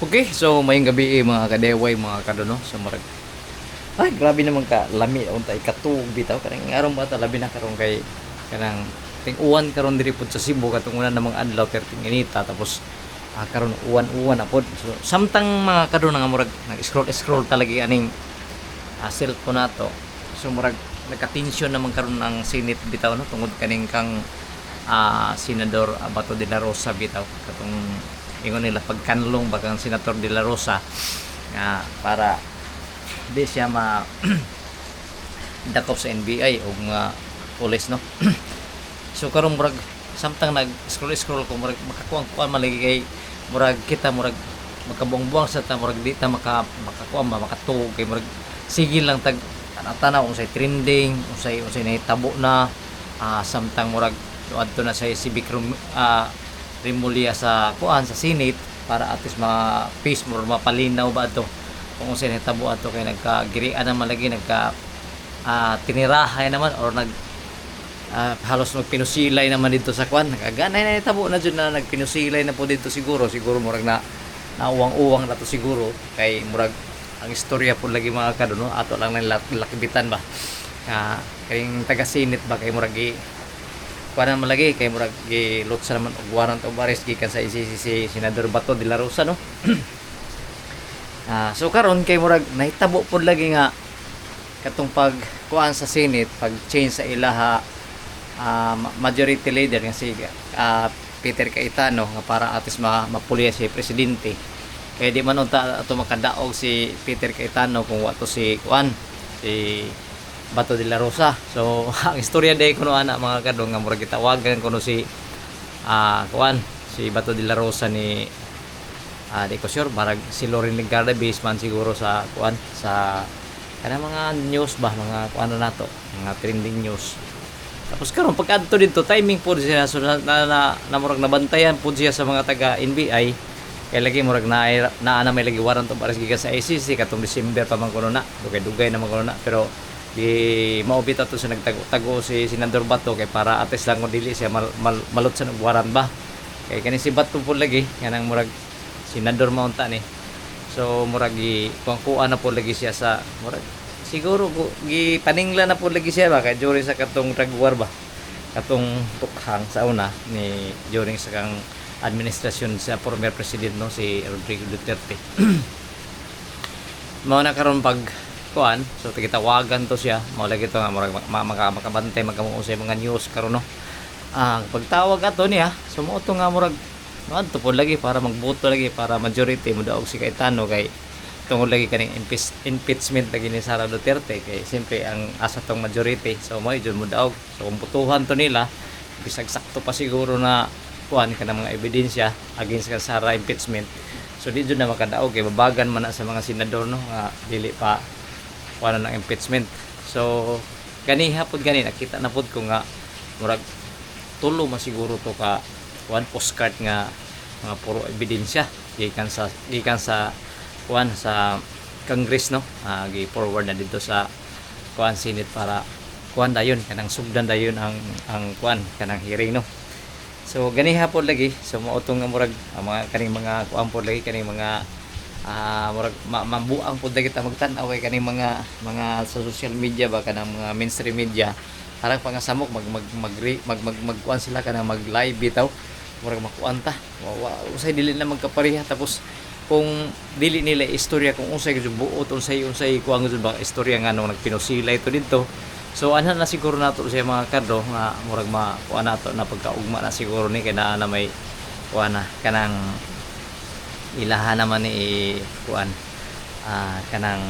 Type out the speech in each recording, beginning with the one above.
Okay, so mayong gabi mga kadeway, mga kadono. So marag ay grabe naman ka lami untay katug bitaw kanang aron ba ta labi na karon kay kanang ting-uwan karon diri pud sa Cebu katong una namang adlaw perting inita tapos karon uwan-uwan na pod. So samtang mga kadono nga murag nag-scroll talaga aning cellphone nato. So murag nagka-tension naman karon ang Senate bitaw no tungod kaning kang Senador Bato de la Rosa bitaw katong ingon nila pagkanlong bakang Senator de la Rosa nga para di siya dakop sa NBI o nga police no. So karon murag samtang nag scroll ko murag makakuha malagi kay murag kita murag makabuang-buang sa ta murag di ta makakuha makatug kay murag sige lang tag tanaw unsay trending unsay nahitabo na samtang murag adto na sa civic Rimulya sa kuan sa Senate para at least ma-face more mapalinaw ba ato kung unsay nahitabo ato kay nagkagirian naman lagi tinirahay naman or halos nagpinusilay naman dito sa kuan nagaganay na nahitabo na jud na nagpinusilay na po dito siguro murag na nauwang-uwang na to siguro kay murag ang istorya po lagi mga kadono ato lang nang lakibitan ba kay taga Senate ba kay murag kuan naman lagi kay murag gilot sa naman og warrant of arrest gikan sa ICC si Senador Bato de la Rosa no. So karon kay murag nahitabo pod lagi nga katong pag kuan sa Senate pag change sa ilaha majority leader nga si Peter Cayetano nga para atis mapulya si presidente kay di man unta ato makadaog si Peter Cayetano kung wato si kuan si Bato de la Rosa. So ang istorya day kuno ana mga kadong nga murag gitawagan kuno si kuan si Bato de la Rosa ni di ko sure marag si Loren Legarda based man siguro sa kuan sa kana mga news ba mga kuan na nato mga trending news. Tapos karon pag adto dito timing pud siya so na murag nabantayan pud siya sa mga taga NBI kay lagi murag na may lagi warrant of arrest gikan sa ICC katong December pa man kuno na dugay na man kuno na pero di maubit ato sa nagtago si Senador Bato kay para ates lang kung dili siya malot sa nagwaran ba kay kani si Bato po lagi kanang murag senador maunta ni so murag kuan na po lagi siya sa murag siguro gipaningla na po lagi siya ba kay during sa katong drug war ba katong tukhang sa una ni during sa kang administrasyon sa former president no si Rodrigo Duterte. Mao na karon pag kuan so tigitawagan to siya mao lagi to nga murag makabantay magamuusay mga news karon no pagtawag ato niya so mo to nga murag adto po lagi para magboto lagi para majority mo daog si Cayetano kay tungod lagi kaning impeachment lagi ni Sara Duterte kay siyempre ang asa tong majority so mo jud mo daog so kung butuhan to nila bisag sakto pa siguro na kuan kana mga ebidensya against ka Sara impeachment so di jud na makadaog kay babagan man na sa mga senador no nga dili pa kuan ng impeachment. So gani hapon gani nakita na pud ko nga murag tulo masiguro to ka kuan postcard nga mga puro ebidensya gikan sa kuan sa Congress no gi-forward na dito sa kuan Senate para kuan dayon kanang sugdan dayon ang kuan kanang hearing no. So gani hapon lagi so mao tong nga murag mga kaning mga kuan pod lagi kaning mga murag mabuang pud kita magtan-aw kay kaning mga sa social media ba kanang mga mainstream media harang pangasamok magkuan sila kanang mag-live bitaw murag makuan ta usay dili na magkapareha tapos kung dili nila istorya kung usay gyud buot unsay kuan gyud ba istorya nga nung nagpinusilay to dito so ana na siguro nato sa mga kadro nga murag makuan nato na pagkaugma na siguro ni kay naa na may kuan na kanang ilahan naman ni kuan kanang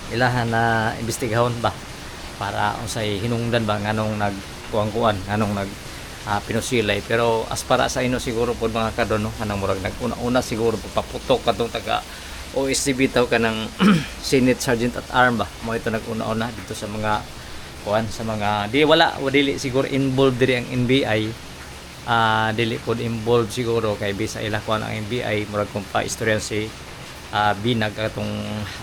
ilahan na imbestigahon ba para unsay hinungdan ba nganong nagkuan nganong pinusilay pero as para sa ino siguro pod mga kadon no kanang murag naguna-una siguro paputok katong taga OSCB taw kanang Senate Sergeant at Arm ba mo ito naguna-una dito sa mga kuan sa mga dili siguro involved diri ang NBI dili pod involved siguro kay bisa ila kuan ang NBI murag kung pa istorya si binag atong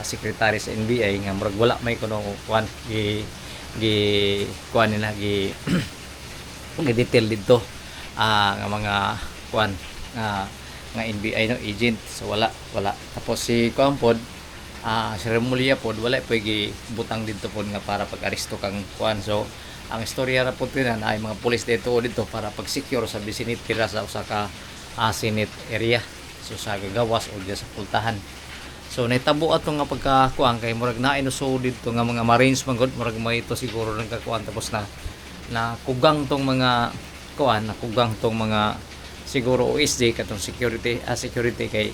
secretary sa NBI nga murag wala may kuno kuan gi kuan nila gi detail dito nga mga kuan nga NBI no agent. So wala. Tapos si kuan pod si Remulla pod wala pwede butang dito pod nga para pag-aresto kang kuan. So ang istorya ra pod na ay mga pulis dito para pag-secure sa vicinity ra sa usa ka Senate area. So sa gagawas o sa pultahan. So naitabo ato nga pagkakuan kay murag naay no so dito nga mga Marines man gud murag may ito siguro nang kakuan tapos na kugang tong mga kuan, na kugang tong mga siguro OSD katong security kay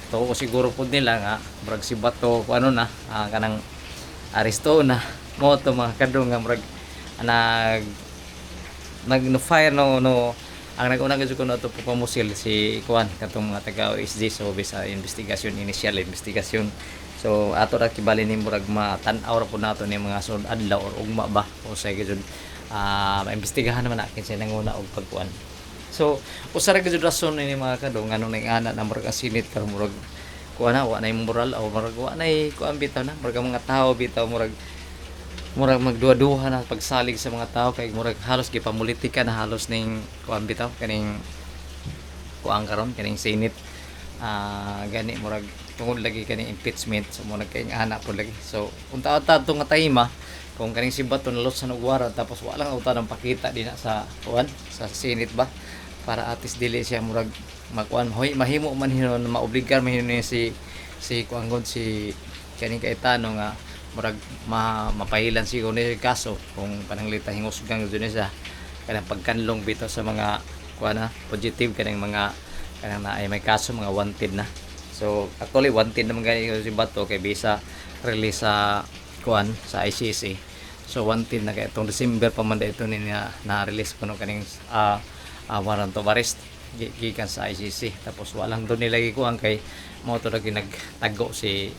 to siguro pud nila nga murag si Bato ano na kanang aresto na mo to mga kadong nga murag no fire no ang nag-unang gud ko na to pamusil si kuan katong mga taga OSD. So bisa initial investigation. So ato ra kibali ni murag matan-aw ra pud nato ni mga sud adlaw or ugma ba o sa gid maimbestigahan naman natin sa nanguna og pagkuan. So usa ra gid rason ni mga kadong nganong nangana na murag asinit kar murag kuan na wa nay moral o murag wa nay kuan bitaw na murag mga tao bitaw murag magduha-duha na pagsalig sa mga tao kay murag halos gipamulitika na halos ning kuan bitaw kaning kuan karon kaning Senate gani murag tungod lagi kaning impeachment. So murag kay ana po lagi. So unta-unta to nga tayma kung kaning si Bato nalot sa nagwara tapos wala lang uta nang pakita din sa kuan sa Senate ba para atis dili siya murag makuan mahimo man hinon maobligar man hinon si kuan god si kaning Cayetano nga murag mapahilan siguro ni kaso kung pananglita hingusgang dun sa kanang pagkanlong bitaw sa mga kuan na positive kanang mga kanang na ay may kaso mga wanted na. So actually wanted naman gani si Bato kay bisa release sa kuan sa ICC. So wanted na kay itong December pa man ito ni na release kuno kaning warrant of arrest gikan sa ICC. Tapos walang doon nilagi kuan kay mo to lagi nagtago si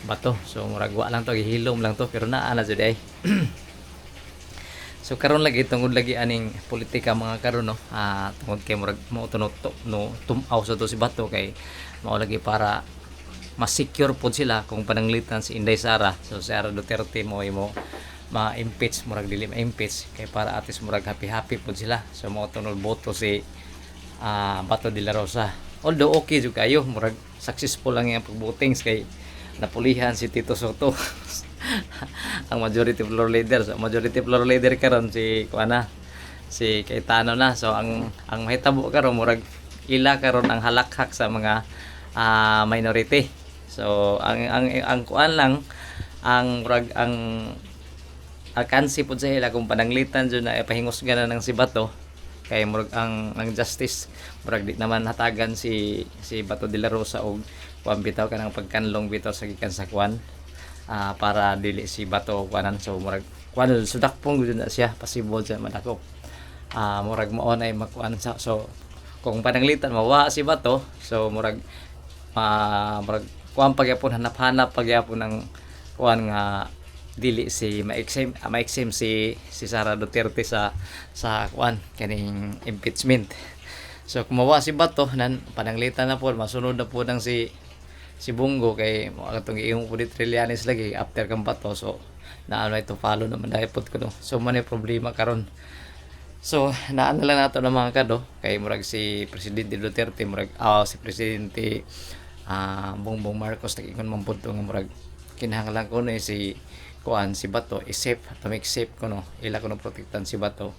Bato. So murag wa lang to gihilom lang to pero naa na jud ay. So karon lagi tungod lagi aning politika mga karon no. Tungod kay murag mo to no tumaw sa to si Bato kay mao lagi para ma-secure pod sila kung pananglitan si Inday Sara. So Sara Duterte mo ma-impeach murag dili ma-impeach kay para atis murag happy pod sila. So mo to no boto si Bato de la Rosa. Although okay jud kayo murag successful lang yung pag-votings kay napulihan si Tito Soto ang majority floor leader. So majority floor leader karon si kuana si Cayetano na. So ang mahitabo karon murag ila karon ang halakhak sa mga minority. So ang kuan lang ang murag ang kansi pud sa ila kung pananglitan jud na ipahingusgan na ng si Bato kay murag ang justice murag di naman hatagan si Bato de la Rosa og kuan bitaw kanang pagkanlong bitaw sa gikan sa kuan para dili si Bato kuanan. So murag kuan sudak pong gud na siya possible sa madakop murag mao na makuan sa. So kung pananglitan mawa si Bato so murag kuan pagyapon hanap-hanap pagyapon ng kuan nga dili si ma-exempt si Sara Duterte sa kuan kaning impeachment. So kung mawa si Bato nan pananglitan na po masunod na po ng si Bongo kay atong iong pud Trillanes lagi after kang Bato. So naano ito follow naman dahil pod ko no. So man problema karon. So naano lang nato ng mga kado kay murag si Presidente Duterte murag si Presidente Bongbong Marcos nag-ingon man pud nga murag kinahanglan ko ni si kuan si Bato safe to make safe ko no ila ko no protektan si Bato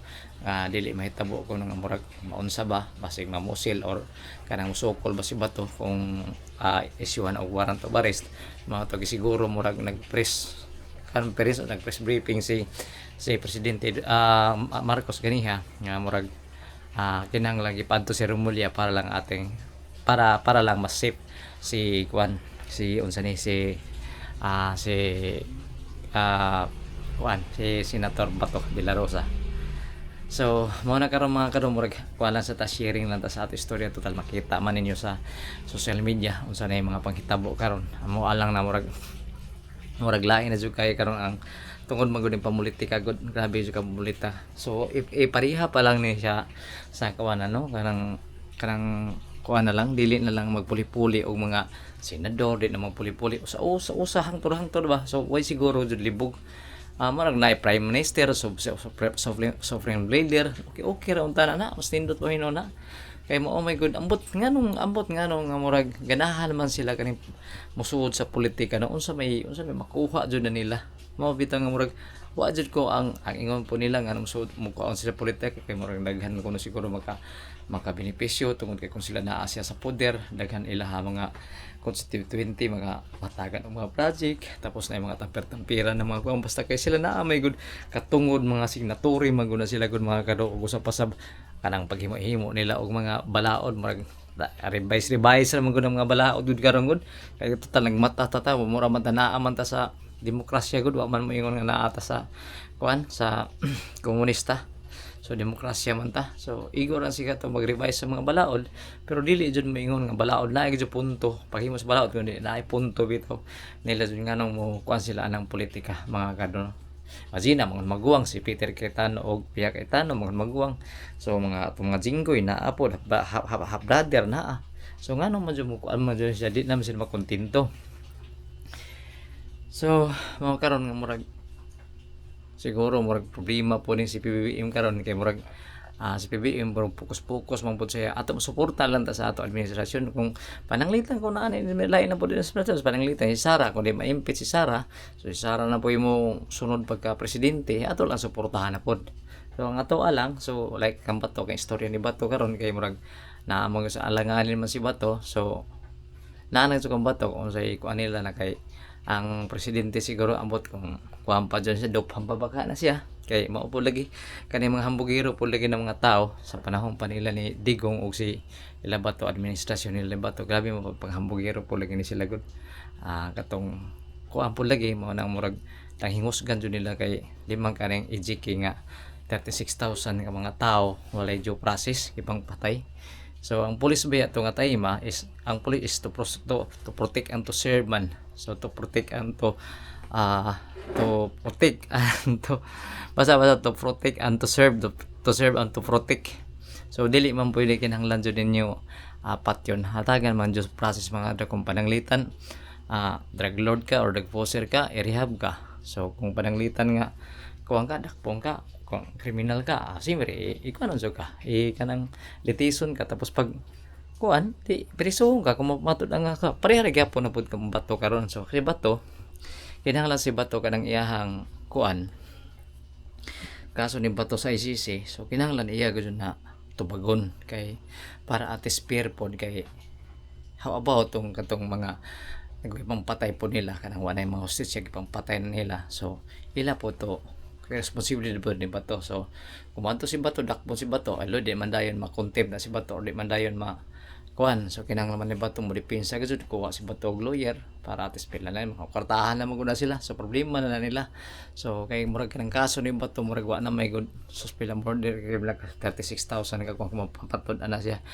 dili mahitabo ko nga murag maunsa ba basig mamusil or kanang musukol ba si Bato kung isyuhan og warrant of arrest mga to siguro murag nag-press conference o nag-press briefing si Presidente Marcos ganiha nga murag kinahanglan ipadto si Remulla para lang lang mas safe si kuan si unsa ni si Senator Bato de la Rosa. So mao na karon mga karon murag kuan lang sa ta sharing lang ta sa ato istorya total makita man ninyo sa social media unsa na mga panghitabo karon amo alang na murag lain na jud kay karon ang tungod magud pamulitika gud grabe jud ka bolita. So pariha pa lang ni siya sa kuan ano kanang kuan na lang dili na lang magpuli-puli og mga senador di na magpuli-puli usahang turhang ba. So way siguro jud libog marag na prime minister sovereign leader okay ra unta na mas nindot mo na. Kay mo, oh my god, ambot nganong nga murag ganahan man sila kaning musuod sa politika no unsa may makuha jud na nila. Mao bitaw nga murag wa jud ko ang ingon po nila nga musuod mo kuon sila politika kay murag daghan kuno siguro maka benepisyo tungod kay kung sila naa siya sa poder daghan ilaha mga constituency mga matagan og mga project tapos na yung mga tamper-tampiran ng mga kuan basta kay sila naa may good katungod mga signatory maguna sila gud mga kado ug usa pa sa kanang paghimo-himo nila og mga balaod murag revise ra man gud ang mga balaod gud karon gud kay total nagmata ta mura man ta naa man ta sa demokrasya gud wa man moingon nga naa ta sa kuan sa komunista. So demokrasya man ta. So igo ra siya to mag-revise sa mga balaod pero dili jud moingon nga balaod na gyud punto. Paghimo sa balaod kundi naay punto bitaw. Nila jud nganong mo kuan sila anang politika mga kadto. Imagine mga maguwang si Peter Cayetano og Pia Cayetano mga maguwang. So mga atong mga jinggoy na apo half brother na. So nganong man jud mo kuan man jud siya di na sila makontento. So mga karon nga murag siguro murag problema po ni si PBBM karon kay murag si PBBM murag fokus man pud siya ato suporta lang ta sa ato administrasyon kung pananglitan ko na ani lain na pud din sa pananglitan si Sara kung di ma-impeach si Sara so si Sara na po imo sunod pagka presidente ato lang suportahan na pud so ang ato alang so like kang Bato kay istorya ni Bato karon kay murag naamang sa alanganin man si Bato so naanang sa kang Bato kung say kuan nila na kay ang presidente siguro ambot kung kuwan pa dyan siya dopang babaka na siya kay maupo lagi kani mga hambugiro po lagi ng mga tao sa panahon pa nila ni Digong o si Ilabato administrasyon ni Ilabato grabe mo paghambugiro po lagi ni sila gud katong kuwan po lagi mo nang murag tanghingusgan jud nila kay limang kaning EJK nga 36,000 ka mga tao walay due process ibang patay. So ang police ba ato nga tayma is ang police is to protect and to serve man. So to protect and to protect and to basta to protect and to serve and to protect. So dili man pwede kinahanglan jud ninyo apat yun. Hatagan man jud process mga kung pananglitan drug lord ka or drug poser ka i-rehab ka. So kung pananglitan nga kuwang ka dakpong ka kung criminal ka simre ikanon so ka kanang litigation ka tapos pag kuan di priso ka kung matud nga ka pareha ra gyapon na pud ka Bato karon so kay Bato kinahanglan si Bato kanang iyahang kuan kaso ni Bato sa ICC so kinahanglan iya gud na tubagon kay para at spear pod kay how about tong katong mga nagpang patay po nila kanang wala mga hostage gipang patay nila so ila po to responsible ni Bato so kumanto si Bato dakpo si Bato alo di man dayon ma-contempt na si Bato or di man dayon ma kuan so kinahanglan ni Bato mo depensa gud kuha si Bato og lawyer para at spell na makakwartahan na maguna sila so problema na nila so kay murag kanang kaso ni Bato murag wa na may good suspend ang murder kay black 36,000 ka kung mapatod ana siya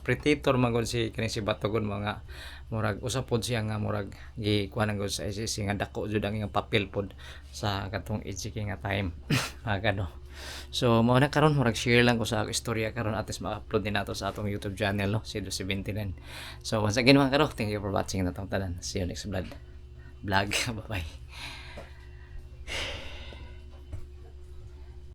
predator magud si kini si Bato gud mga murag usa pod siya nga murag gikuan ang sa ICC nga dako jud ang iyang papel pod sa katong EJK nga time agano. So mao na karon murag share lang ko sa istorya karon atis ma-upload din nato sa atong YouTube channel no si 79. So once again mga karo thank you for watching natong tanan see you next vlog bye bye.